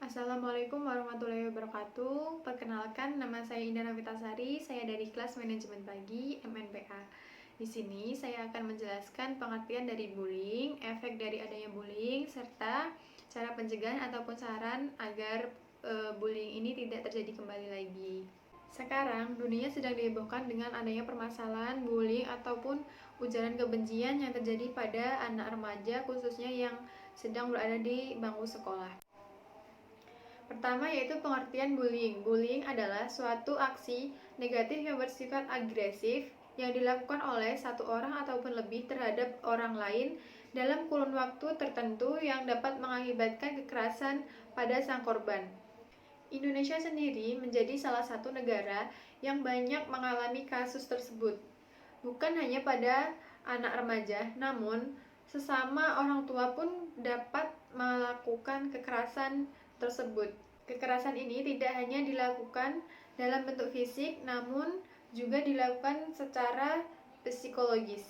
Assalamualaikum warahmatullahi wabarakatuh. Perkenalkan, nama saya Indah Navitasari. Saya dari kelas Manajemen Pagi MNPA. Di sini saya akan menjelaskan pengertian dari bullying, efek dari adanya bullying, serta cara pencegahan ataupun saran agar bullying ini tidak terjadi kembali lagi. Sekarang dunia sedang dihebohkan dengan adanya permasalahan bullying ataupun ujaran kebencian yang terjadi pada anak remaja, khususnya yang sedang berada di bangku sekolah. Pertama yaitu pengertian bullying. Bullying adalah suatu aksi negatif yang bersifat agresif yang dilakukan oleh satu orang ataupun lebih terhadap orang lain dalam kurun waktu tertentu yang dapat mengakibatkan kekerasan pada sang korban. Indonesia sendiri menjadi salah satu negara yang banyak mengalami kasus tersebut. Bukan hanya pada anak remaja, namun sesama orang tua pun dapat melakukan kekerasan tersebut. Kekerasan ini tidak hanya dilakukan dalam bentuk fisik, namun juga dilakukan secara psikologis.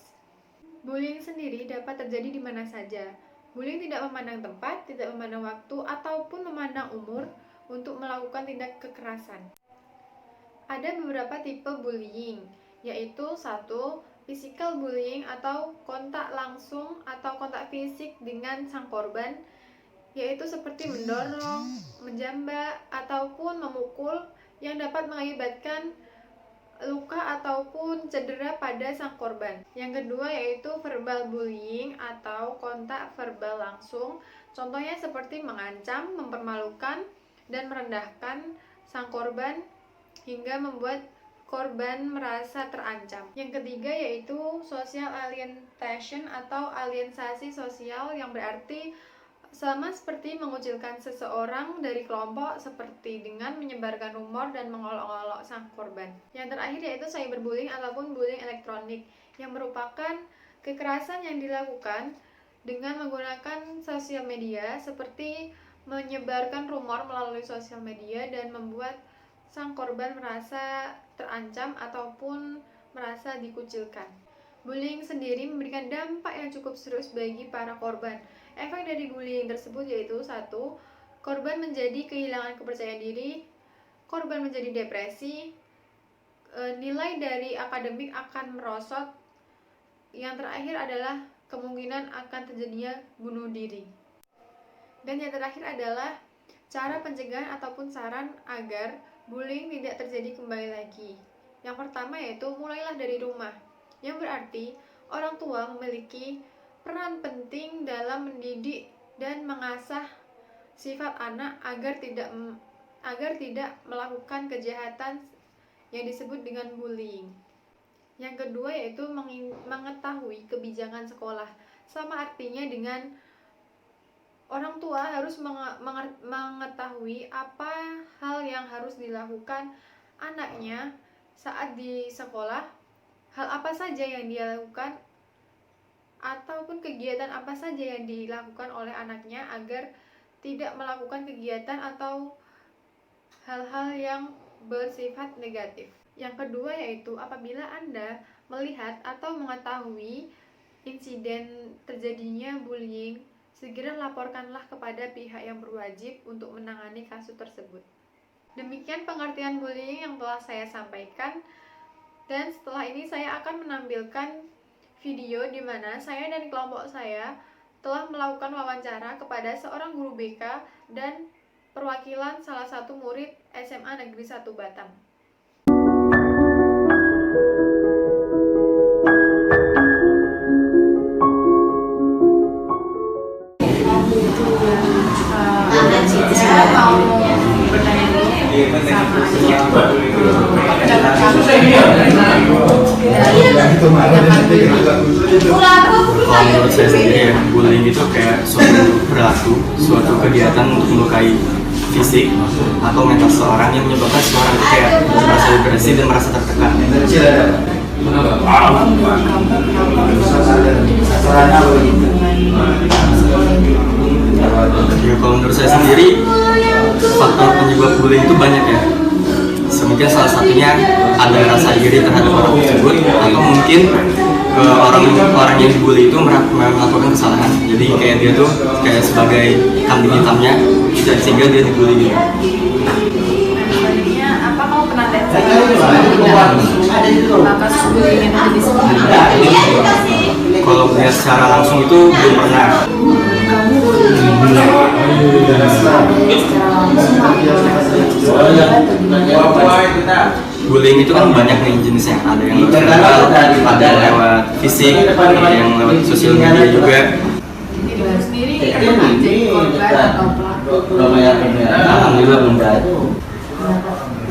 Bullying sendiri dapat terjadi di mana saja. Bullying tidak memandang tempat, tidak memandang waktu, ataupun memandang umur untuk melakukan tindak kekerasan. Ada beberapa tipe bullying, yaitu 1. Physical bullying atau kontak langsung atau kontak fisik dengan sang korban, yaitu seperti mendorong, menjambak, ataupun memukul yang dapat mengakibatkan luka ataupun cedera pada sang korban. Yang kedua yaitu verbal bullying atau kontak verbal langsung, contohnya seperti mengancam, mempermalukan, dan merendahkan sang korban hingga membuat korban merasa terancam. Yang ketiga yaitu social alienation atau aliensasi sosial, yang berarti sama seperti mengucilkan seseorang dari kelompok seperti dengan menyebarkan rumor dan mengolok-olok sang korban. Yang terakhir yaitu cyberbullying ataupun bullying elektronik, yang merupakan kekerasan yang dilakukan dengan menggunakan sosial media seperti menyebarkan rumor melalui sosial media dan membuat sang korban merasa terancam ataupun merasa dikucilkan. Bullying sendiri memberikan dampak yang cukup serius bagi para korban. Efek dari bullying tersebut yaitu 1. Korban menjadi kehilangan kepercayaan diri, korban menjadi depresi, nilai dari akademik akan merosot. Yang terakhir adalah kemungkinan akan terjadinya bunuh diri. Dan yang terakhir adalah cara pencegahan ataupun saran agar bullying tidak terjadi kembali lagi. Yang pertama yaitu mulailah dari rumah, yang berarti orang tua memiliki peran penting dalam mendidik dan mengasah sifat anak agar tidak melakukan kejahatan yang disebut dengan bullying. Yang kedua yaitu mengetahui kebijakan sekolah. Sama artinya dengan orang tua harus mengetahui apa hal yang harus dilakukan anaknya saat di sekolah, hal apa saja yang dia lakukan, ataupun kegiatan apa saja yang dilakukan oleh anaknya agar tidak melakukan kegiatan atau hal-hal yang bersifat negatif. Yang kedua yaitu apabila Anda melihat atau mengetahui insiden terjadinya bullying, segera laporkanlah kepada pihak yang berwajib untuk menangani kasus tersebut. Demikian pengertian bullying yang telah saya sampaikan. Dan setelah ini saya akan menampilkan video di mana saya dan kelompok saya telah melakukan wawancara kepada seorang guru BK dan perwakilan salah satu murid SMA Negeri 1 Batam. Saya mau bertanya dulu Kalau menurut saya sendiri ya, bullying itu kayak suatu kegiatan untuk melukai fisik atau mental seorang yang menyebabkan seorang itu kayak merasa depresi dan merasa tertekan. Ya, kalau menurut saya sendiri faktor penyebab bullying itu banyak ya. Mungkin salah satunya ada rasa iri terhadap orang tersebut, atau mungkin orang yang dibully itu melakukan kesalahan. Jadi kayak dia tuh kayak sebagai kambing hitamnya, sehingga dia dibully gitu. Sebenarnya apa kamu pernah lihat kasus bullying yang terjadi seperti Kalau melihat secara langsung itu belum pernah. Kamu bullying secara langsung Bullying itu kan banyak nih jenisnya. Ada yang lewat verbal, ada yang lewat fisik, ada yang lewat sosial media juga. dirimu sendiri pernah jadi korban atau pelaku? Alhamdulillah belum ada.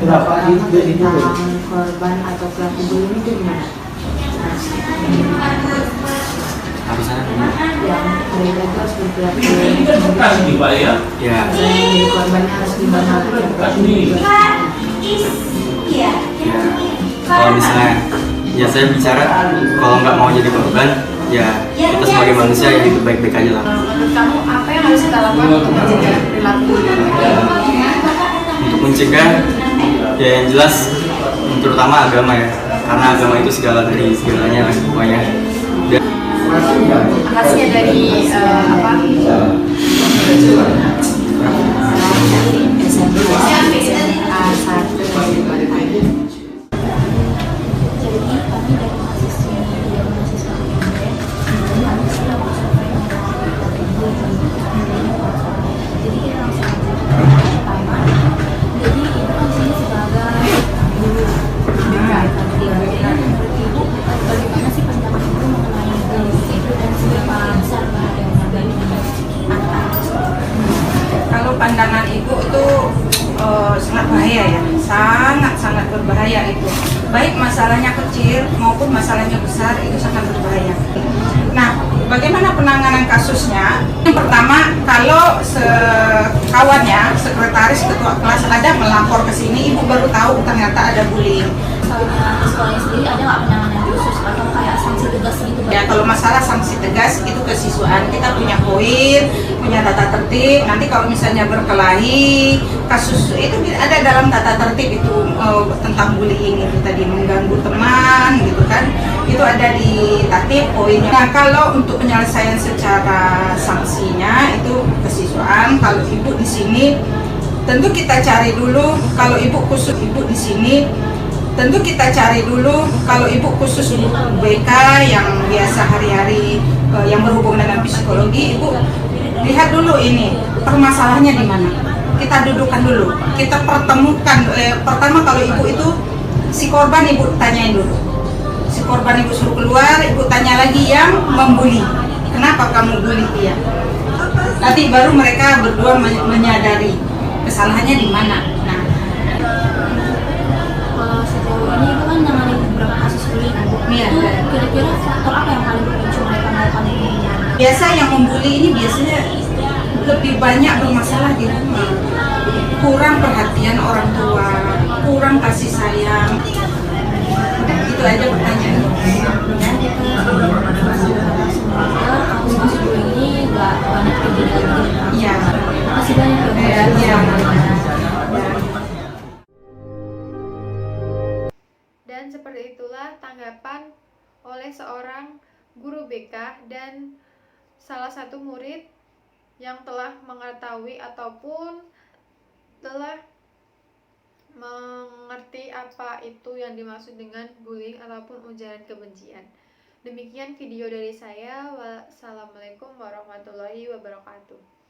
tentang korban atau pelaku bullying itu gimana? Apa sana? Yang mereka itu harus berperilaku Ya, yang jadi korbannya harus gimana? ya. Kalau misalnya, ya saya bicara kalau nggak mau jadi korban, ya kita sebagai manusia ya hidup baik-baik aja lah. Menurut kamu apa yang harus kita lakukan untuk mencegah perilaku bullying? Untuk mencegah, ya yang jelas, terutama agama ya, karena agama itu segala dari segalanya lah pokoknya. Dan Khasnya dari apa? Kalau pandangan ibu itu sangat bahaya ya, sangat berbahaya itu. Baik masalahnya kecil maupun masalahnya besar itu sangat berbahaya. Nah, bagaimana penanganan kasusnya? Yang pertama, kalau kawannya, sekretaris ketua kelas ada melapor ke sini, ibu baru tahu ternyata ada bullying. Misalnya di sekolahnya sendiri ada nggak penanganan khusus atau kayak sanksi tegas gitu? Ya, kalau masalah sanksi tegas itu kesiswaan, kita punya poin, punya tata tertib. Nanti kalau misalnya berkelahi, kasus itu ada dalam tata tertib itu tentang bullying itu tadi, mengganggu teman gitu kan, itu ada di tatip poinnya. Nah, kalau untuk penyelesaian secara sanksinya itu kesiswaan. Kalau ibu di sini tentu kita cari dulu, kalau ibu khusus ibu di sini tentu kita cari dulu, kalau ibu khusus BK yang biasa hari-hari yang berhubungan dengan psikologi, ibu lihat dulu ini permasalahannya di mana. Kita dudukkan dulu, kita pertemukan. Pertama kalau ibu itu si korban ibu tanyain dulu, si korban ibu suruh keluar, ibu tanya lagi yang membuli, kenapa kamu bully dia? Nanti baru mereka berdua menyadari kesalahannya di mana. Nah, Sejauh ini itu kan menangani beberapa kasus bullying. Iya. Itu kira-kira faktor apa yang paling berpicu mereka melakukan ini? biasa yang membuli ini biasanya lebih banyak bermasalah di rumah, kurang perhatian orang tua, kurang kasih sayang. Itu aja pertanyaan. Dan kita semoga kasus bullying ini nggak banyak terjadi lagi. Iya. Makasih banyak ya. Iya. Dan seperti itulah tanggapan oleh seorang guru BK dan salah satu murid yang telah mengetahui ataupun telah mengerti apa itu yang dimaksud dengan bullying ataupun ujaran kebencian. Demikian video dari saya. Wassalamualaikum warahmatullahi wabarakatuh.